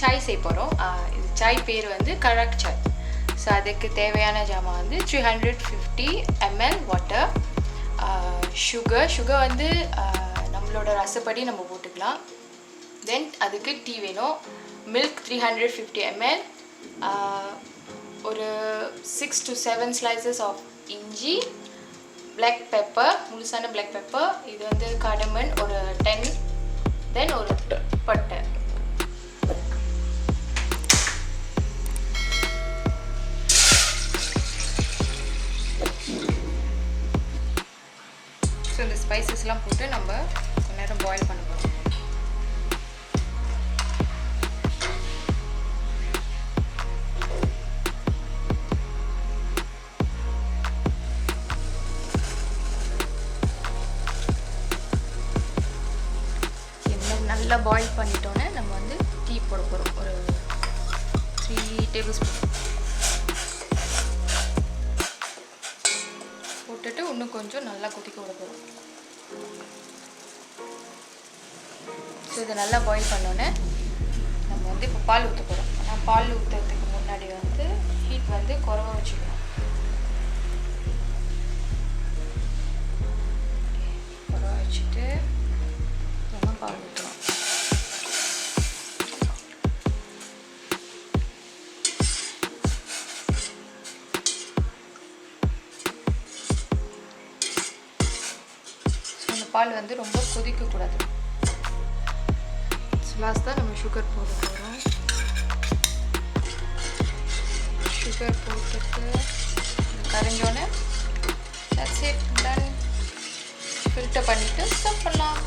chai செய்ய போறோம். இது chai பேர் வந்து Karak Chai. ஸோ அதுக்கு தேவையான ஜாமான் வந்து 350 ml water, sugar வந்து நம்மளோட ரசப்படி நம்ம போட்டுக்கலாம். தென் அதுக்கு டீ வேணும். milk 350 ml, ஒரு 6 to 7 slices of இஞ்சி, black pepper, முழுசான black pepper, இது வந்து cardamom ஒரு 10, தென் ஒரு பட்டை. ஸோ இந்த ஸ்பைசஸ்லாம் போட்டு நம்ம கொஞ்ச நேரம் பாயில் பண்ண போகிறோம். நல்லா பாயில் பண்ணிட்டோன்னே நம்ம வந்து டீ போட போகிறோம். ஒரு 3 tablespoon போட்டுட்டு இன்னும் கொஞ்சம் நல்லா கொதிக்க விட போகிறோம். ஸோ இதை நல்லா பாயில் பண்ணோன்னே நம்ம வந்து இப்போ பால் ஊற்ற போகிறோம். ஆனால் பால் ஊற்றுறதுக்கு முன்னாடி வந்து ஹீட் வந்து குறைவா வச்சுக்கணும். குறைவா வச்சுட்டு நம்ம பால் ஊற்றுறோம். பால் வந்து ரொம்ப கொதிக்கக்கூடாது. லாஸ்ட்டாக நம்ம சுகர் போட போகிறோம். சுகர் போட்டுட்டு கரைஞ்சோன்னே தட்ஸ் இட், டன். ஃபில்டர் பண்ணிவிட்டு சர்வ் பண்ணலாம்.